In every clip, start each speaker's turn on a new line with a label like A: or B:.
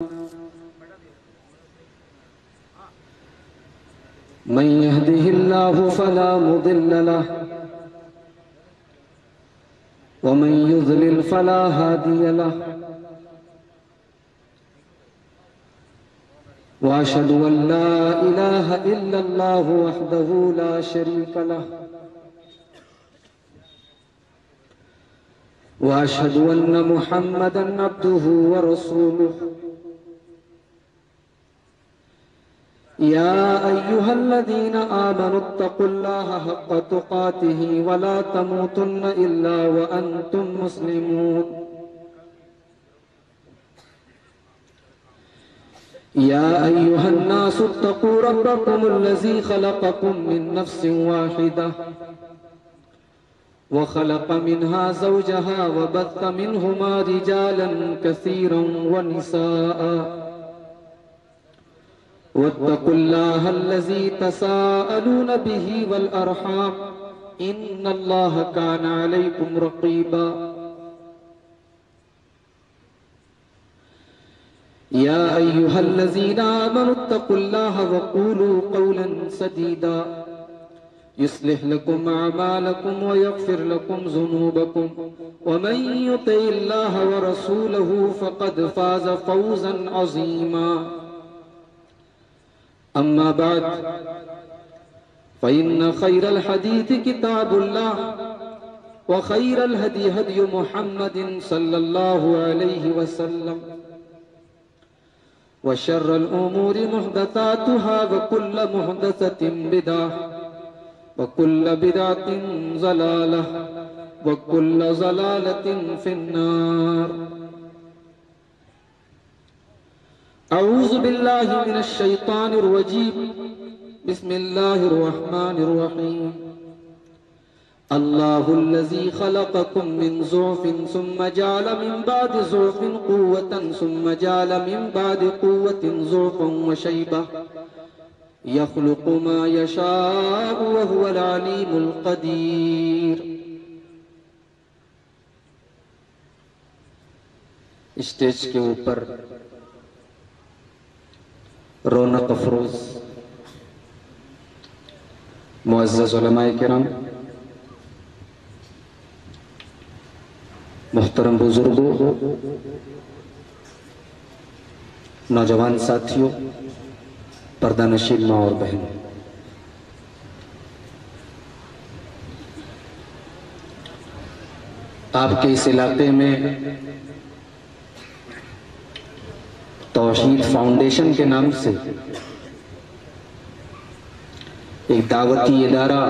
A: मन यहदिहिल्लाहु फला मुदिल्ल लह व मन युज़लिल फला हादिय लह व अशहदु अन ला इलाहा इल्लल्लाहु वहदहु ला शरीक लह व अशहदु अन्न मुहम्मदन अब्दुहु व रसूलुहु या अय्युहल्लज़ीना आमनुत्तक़ुल्लाहा हक़्क़ तुक़ातिही व ला तमूतुन्न इल्ला व अंतुम मुस्लिमून। या अय्युहन्नासु इत्तक़ू रब्बकुमुल्लज़ी ख़लक़कुम मिन नफ़्सिन वाहिदह व ख़लक़ मिन्हा ज़ौजहा व बस्स मिन्हुमा रिजालन कसीरन व निसाअ वत्तक़ुल्लाहा अल्लज़ी तसाअलून बिही वल अरहाम इन्नल्लाहा काना अलैकुम रक़ीबा। या अय्युहल्लज़ीना आमनुत्तक़ुल्लाहा वक़ूलू क़ौलन सदीदा युस्लिह लकुम अअमालकुम व यग़फ़िर लकुम ज़ुनूबकुम व मन युतिइल्लाहा व रसूलहु फ़क़द फ़ाज़ फ़ौज़न अज़ीमा। अम्मा बाद फ़इन्न ख़ैरल हदीस किताबुल्लाह व ख़ैरल हदी हदी मुहम्मदिन सल्लल्लाहु अलैहि वसल्लम व शर्रल उमूरि मुहदसातुहा व कुल्ल मुहदसतिन बिदअह व कुल्ल बिदअतिन ज़लालह व कुल्ल ज़लालतिन फिन्नार। अऊज़ु बिल्लाहि मिनश शैतानिर रजीम बिस्मिल्लाहिर रहमानिर रहीम। अल्लाहुल्लज़ी ख़लक़कुम मिन ज़ुअफ़िन सुम्मा जअल मिन बादि ज़ुअफ़िन क़ुव्वतन सुम्मा जअल मिन बादि क़ुव्वतिन ज़ुअफ़न व शैबा यख़्लुक़ु मा यशाअु व हुवल अलीमुल क़दीर। स्टेज के ऊपर रौनक अफरोज मुअज़्ज़ज़ उलमाए किराम, मुहतरम बुजुर्गों, नौजवान साथियों, पर्दानशीन माँ और बहन, आपके इस इलाके में तौहीद फाउंडेशन के नाम से एक दावती इदारा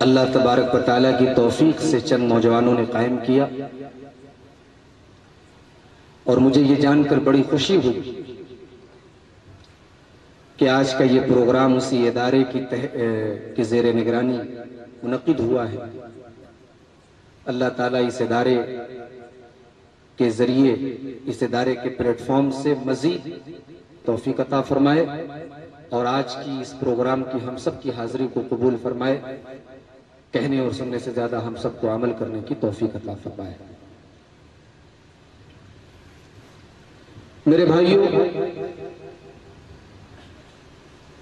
A: अल्लाह तबारक व तआला की तौफीक से चंद नौजवानों ने कायम किया और मुझे ये जानकर बड़ी खुशी हुई कि आज का ये प्रोग्राम उसी इदारे की ज़ेरे निगरानी मुनक़िद हुआ है। अल्लाह ताला इस इदारे के जरिए, इस इदारे के प्लेटफॉर्म से मजीद तौफीक अता फरमाए और आज की इस प्रोग्राम की हम सब की हाजिरी को कबूल फरमाए। कहने और सुनने से ज्यादा हम सबको अमल करने की तौफीक अता फरमाए। मेरे भाइयों,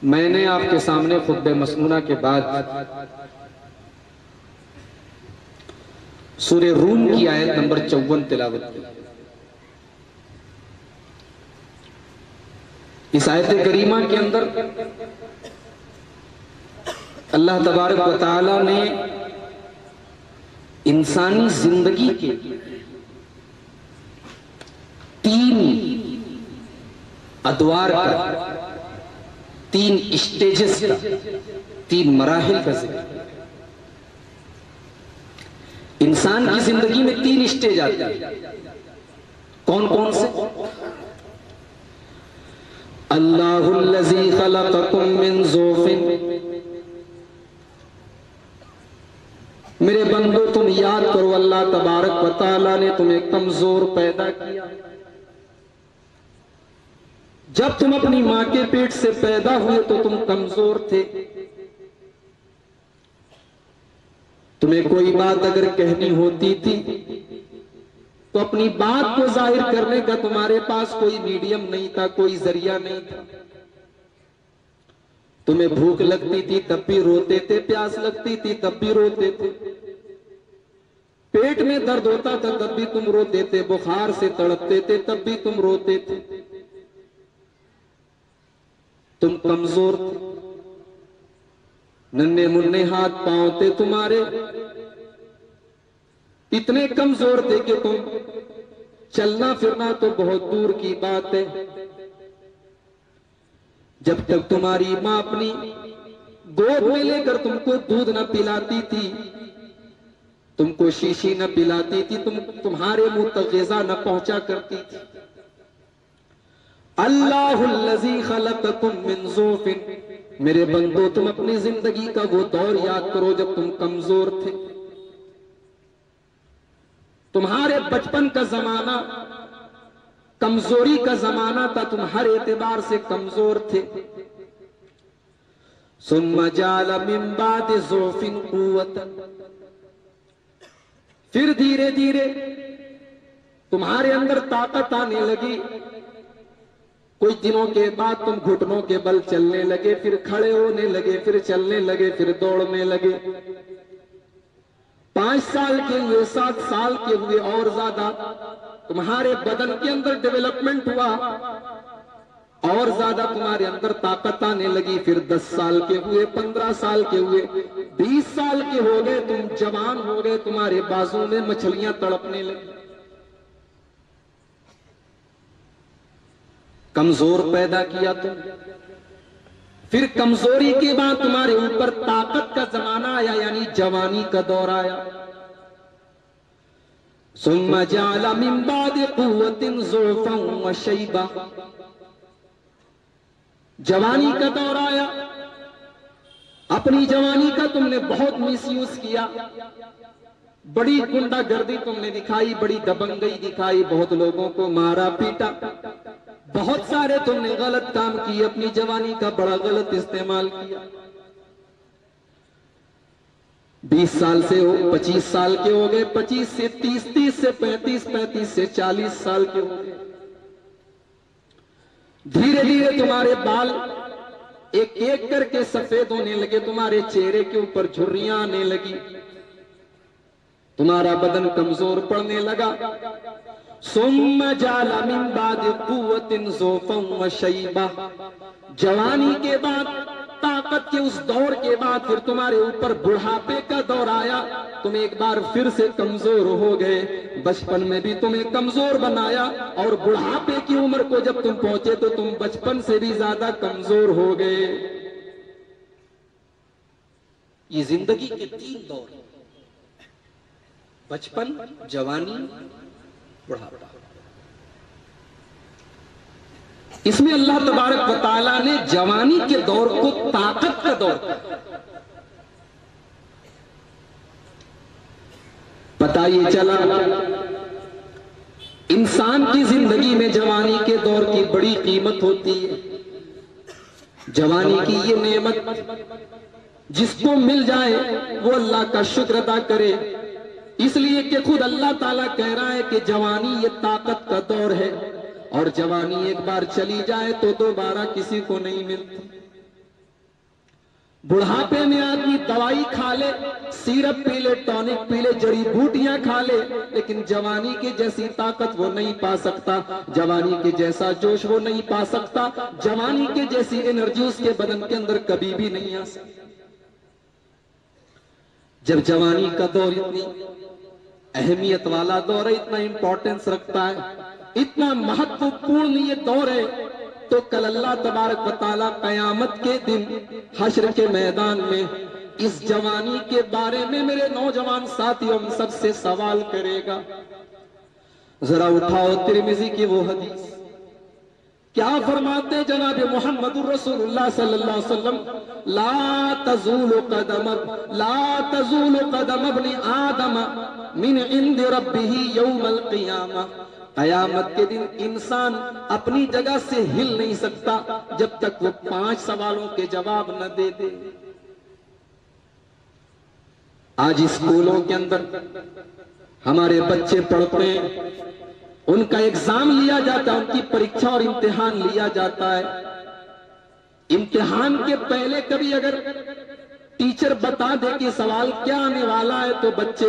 A: मैंने आपके सामने खुतबे मसनूना के बाद सूरे रूम की आयत नंबर 54 तिलावत की। इस आयत करीमा के अंदर अल्लाह तबारक व तआला ने इंसानी जिंदगी के 3 अदवार का, 3 स्टेजेस का, 3 मराहिल का जिक्र। इंसान की जिंदगी में 3 स्टेज आते हैं। कौन कौन से? अल्लाहुल्लज़ी ख़लक़कुम मिन ज़ुअफ़िन, मेरे बंदो तुम याद करो, अल्लाह तबारक व तआला ने तुम्हें कमजोर पैदा किया। जब तुम अपनी मां के पेट से पैदा हुए तो तुम कमजोर थे। तुम्हें कोई बात अगर कहनी होती थी तो अपनी बात को जाहिर करने का तुम्हारे पास कोई मीडियम नहीं था, कोई जरिया नहीं था। तुम्हें भूख लगती थी तब भी रोते थे, प्यास लगती थी तब भी रोते थे, पेट में दर्द होता था तब भी तुम रोते थे, बुखार से तड़पते थे तब भी तुम रोते थे। तुम कमजोर थे, नन्हे मुन्ने हाथ पांव थे तुम्हारे, इतने कमजोर थे कि तुम चलना फिरना तो बहुत दूर की बात है। जब तक तुम्हारी मां अपनी गोद में लेकर तुमको दूध न पिलाती थी, तुमको शीशी न पिलाती थी, तुम्हारे मुंह तक ग़िज़ा न पहुंचा करती थी। अल्लाहुल्लज़ी खलक़कुम मिन ज़ुफ़िन, मेरे बंदो तुम अपनी जिंदगी का वो दौर याद करो जब तुम कमजोर थे। तुम्हारे बचपन का जमाना कमजोरी का जमाना था, तुम हर एतबार से कमजोर थे। सुम्मा जाल मिन बाद ज़ुफ़िन क़ुव्वतन, फिर धीरे धीरे तुम्हारे अंदर ताकत आने लगी। कुछ दिनों के बाद तुम घुटनों के बल चलने लगे, फिर खड़े होने लगे, फिर चलने लगे, फिर दौड़ने लगे। 5 साल के हुए, 7 साल के हुए, और ज्यादा तुम्हारे बदन के अंदर डेवलपमेंट हुआ, और ज्यादा तुम्हारे अंदर ताकत आने लगी। फिर 10 साल के हुए, 15 साल के हुए, 20 साल के हो गए, तुम जवान हो गए, तुम्हारे बाजू में मछलियां तड़पने लगी। कमजोर पैदा किया तुम, फिर कमजोरी के बाद तुम्हारे ऊपर ताकत का जमाना आया, यानी जवानी का दौर आया। सुम्मा जाला मिन बादि क़ुव्वतिन ज़ुफ़न व शैबा, जवानी का दौर आया। अपनी जवानी का तुमने बहुत मिसयूज किया, बड़ी गुंडागर्दी तुमने दिखाई, बड़ी दबंगई दिखाई, बहुत लोगों को मारा पीटा, बहुत सारे तुमने गलत काम किए, अपनी जवानी का बड़ा गलत इस्तेमाल किया। 20 साल से हो 25 साल के हो गए, 25 से 30, 30 से 35, 35 से 40 साल के हो गए। धीरे धीरे तुम्हारे बाल एक एक करके सफेद होने लगे, तुम्हारे चेहरे के ऊपर झुर्रियां आने लगी, तुम्हारा बदन कमजोर पड़ने लगा। सुम्मा जाला मिन बादि क़ुव्वतिन ज़ुफ़न व शैबा, जवानी के बाद, ताकत के उस दौर के बाद फिर तुम्हारे ऊपर बुढ़ापे का दौर आया। तुम एक बार फिर से कमजोर हो गए। बचपन में भी तुम्हें कमजोर बनाया, और बुढ़ापे की उम्र को जब तुम पहुंचे तो तुम बचपन से भी ज्यादा कमजोर हो गए। ये जिंदगी के 3 दौर, बचपन, जवानी, बुढ़ापा। इसमें अल्लाह तबारक व तआला ने जवानी के दौर को ताकत का दौर पता ये चला। इंसान की जिंदगी में जवानी के दौर की बड़ी कीमत होती है। जवानी की ये नेमत जिसको मिल जाए वो अल्लाह का शुक्र अदा करे, इसलिए कि खुद अल्लाह ताला कह रहा है कि जवानी ये ताकत का दौर है, और जवानी एक बार चली जाए तो दोबारा किसी को नहीं मिलती। बुढ़ापे में आदमी दवाई खा ले, सिरप पी ले, टॉनिक पी ले, जड़ी बूटियां खा ले, लेकिन जवानी की जैसी ताकत वो नहीं पा सकता, जवानी के जैसा जोश वो नहीं पा सकता, जवानी के जैसी एनर्जी उसके बदन के अंदर कभी भी नहीं आ सकती। जब जवानी का दौर इतनी अहमियत वाला दौर है, इतना इंपॉर्टेंस रखता है, इतना महत्वपूर्ण ये दौर है, तो कल अल्लाह तबारक व तआला कयामत के दिन हश्र के मैदान में इस जवानी के बारे में मेरे नौजवान साथियों हम सबसे सवाल करेगा। जरा उठाओ तिरमिज़ी की वो हदीस, क्या फरमाते जनाब मोहम्मदुर रसूलुल्लाह सल्लल्लाहु अलैहि वसल्लम, ला तज़ूलु क़दम इब्न आदम मिन इंद रब्बिही यौमल क़ियामा, कयामत के दिन इंसान अपनी जगह से हिल नहीं सकता जब तक वो 5 सवालों के जवाब न दे दे। आज स्कूलों के अंदर हमारे बच्चे पढ़ते हैं, उनका एग्जाम लिया जाता है, उनकी परीक्षा और इम्तिहान लिया जाता है। इम्तिहान के पहले कभी अगर टीचर बता दे कि सवाल क्या आने वाला है तो बच्चे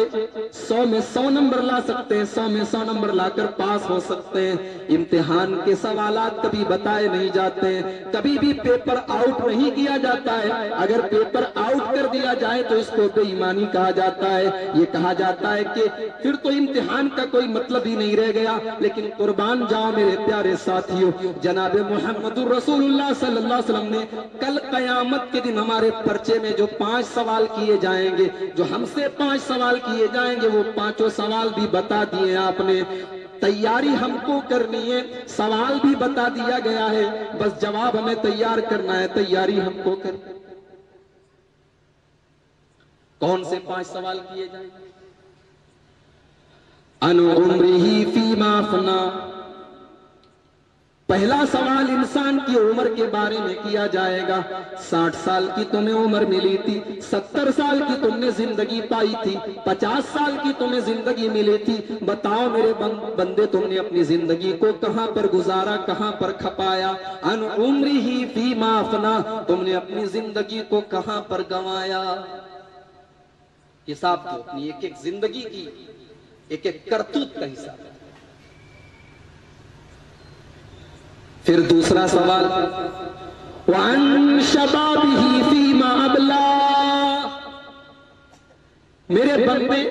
A: 100 में 100 नंबर ला सकते हैं, 100 में 100 नंबर लाकर पास हो सकते हैं। इम्तिहान के सवालात कभी बताए नहीं जाते हैं, कभी भी पेपर आउट नहीं किया जाता है। अगर पेपर आउट कर दिया जाए तो इसको बेईमानी कहा जाता है। ये कहा जाता है कि फिर तो इम्तिहान का कोई मतलब ही नहीं रह गया। लेकिन कुर्बान जाओ मेरे प्यारे साथियों, जनाब मुहम्मदुर रसूलुल्लाह सल्लल्लाहु अलैहि वसल्लम ने कल कयामत के दिन हमारे पर्चे में जो 5 सवाल किए जाएंगे, जो हमसे 5 सवाल किए जाएंगे, वो 5 सवाल भी बता दिए आपने। तैयारी हमको करनी है, सवाल भी बता दिया गया है, बस जवाब हमें तैयार करना है, तैयारी हमको करनी। कौन से 5 सवाल किए जाएंगे? अन उम्रिही फीमा अफना। पहला सवाल इंसान की उम्र के बारे में किया जाएगा। 60 साल की तुम्हें उम्र मिली थी, 70 साल की तुमने जिंदगी पाई थी, 50 साल की तुम्हें जिंदगी मिली थी। बताओ मेरे बंदे, तुमने अपनी जिंदगी को कहां पर गुजारा, कहां पर खपाया? अन उम्रिही फीमा अफना, तुमने अपनी जिंदगी को कहां पर गंवाया? हिसाब दो अपनी एक एक जिंदगी की, एक एक करतूत का हिसाब। फिर दूसरा सवाल, वअन शबाबिही फीमा अबला। मेरे बंदे,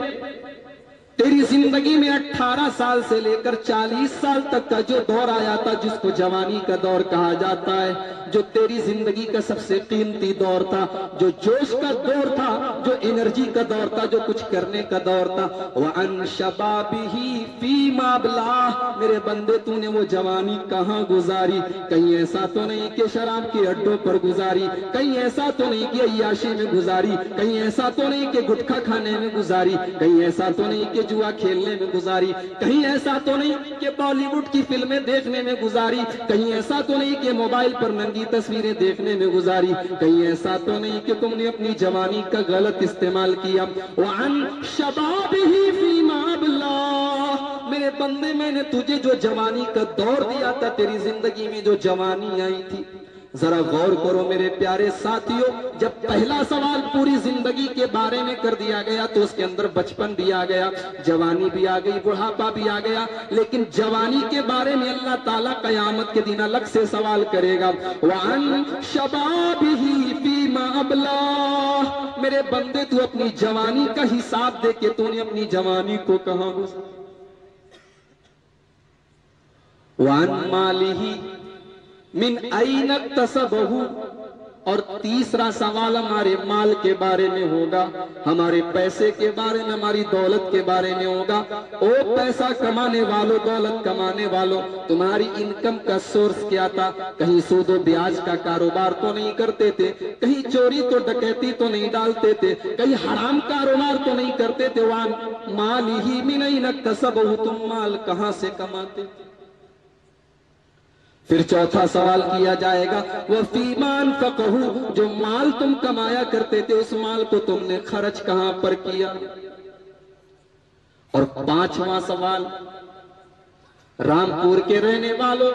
A: तेरी जिंदगी में 18 साल से लेकर 40 साल तक का जो दौर आया था, जिसको जवानी का दौर कहा जाता है, जो तेरी जिंदगी का सबसे कीमती दौर था, जो जोश का दौर था, जो एनर्जी का दौर था, जो कुछ करने का दौर था। वअन शबाबिही फीमा अबला, मेरे बंदे तूने वो जवानी कहां गुजारी? कहीं ऐसा तो नहीं कि शराब के अड्डों पर गुजारी, कहीं ऐसा तो नहीं कि अय्याशी में गुजारी, कहीं ऐसा तो नहीं कि गुटखा खाने में गुजारी, कहीं ऐसा तो नहीं कि जुआ खेलने में गुजारी, कहीं ऐसा तो नहीं कि बॉलीवुड की फिल्में देखने में गुजारी, कहीं ऐसा तो नहीं कि मोबाइल पर नंगी तस्वीरें देखने में गुजारी, कहीं ऐसा तो नहीं कि तुमने अपनी जवानी का गलत इस्तेमाल किया। वअन शबाबिही फीमा अबला, मेरे बंदे मैंने तुझे जो जवानी का दौर दिया था, तेरी जिंदगी में जो जवानी आई थी, जरा गौर करो मेरे प्यारे साथियों। जब पहला सवाल पूरी जिंदगी के बारे में कर दिया गया तो उसके अंदर बचपन भी आ गया, जवानी भी आ गई, बुढ़ापा भी आ गया। लेकिन जवानी के बारे में अल्लाह ताला कयामत के दिन अलग से सवाल करेगा। वअन शबाबिही फीमा अबला, मेरे बंदे तू अपनी जवानी का हिसाब दे के तूने अपनी जवानी को कहां गुजारा? वअन मालिही मिन ऐन इक्तसबहु, और तीसरा सवाल हमारे माल के बारे में होगा, हमारे पैसे के बारे में, हमारी दौलत के बारे में होगा। ओ पैसा कमाने वालों, दौलत कमाने वालों, तुम्हारी इनकम का सोर्स क्या था? कहीं सूदो ब्याज का कारोबार तो नहीं करते थे, कहीं चोरी तो डकैती तो नहीं डालते थे, कहीं हराम कारोबार तो नहीं करते थे। वअन मालिही मिन ऐन इक्तसबहु, तुम माल कहां से कमाते थे? फिर चौथा सवाल किया जाएगा, वह फीमा अनफक़हु, जो माल तुम कमाया करते थे, उस माल को तुमने खर्च कहां पर किया? और 5वां सवाल, रामपुर के रहने वालों,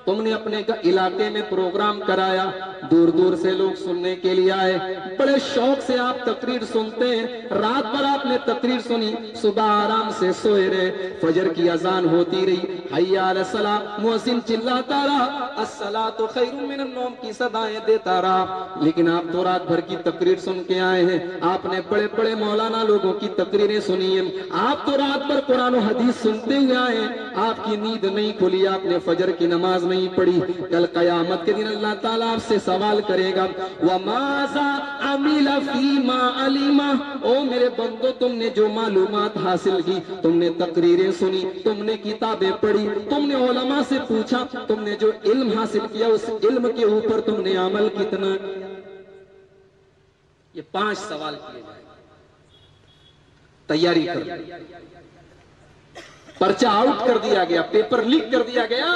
A: तुमने अपने इलाके में प्रोग्राम कराया, दूर दूर से लोग सुनने के लिए आए, बड़े शौक से आप तकरीर सुनते हैं, रात भर आपने तकरीर सुनी, सुबह आराम से सोए रहे, फजर की अजान होती रही, हय्या अला सलाह, मुअज्जिन चिल्लाता रहा, अस्सलातु खैरुम मिनन नौम की सदाएं देता रहा। लेकिन आप तो रात भर की तकरीर सुन के आए हैं, आपने बड़े बड़े मौलाना लोगों की तकरीरें सुनी हैं, आप तो रात भर कुरान और हदीस सुनते हुए आए हैं, आपकी नींद नहीं खुली, आपने फजर की नमाज नहीं पढ़ी। कल कयामत के दिन अल्लाह ताला आपसे सवाल करेगा, वमाज़ा अमिला फीमा अलिमा, ओ मेरे बंदो, तुमने जो मालूमात हासिल की, तुमने तकरीरें सुनी, तुमने किताबें पढ़ी, तुमने उलमा से पूछा, तुमने जो इल्म हासिल किया, उस इल्म के ऊपर तुमने अमल कितना किया? ये 5 सवाल किए जाएंगे। तैयारी कर, पर्चा आउट कर दिया गया, पेपर लीक कर दिया गया।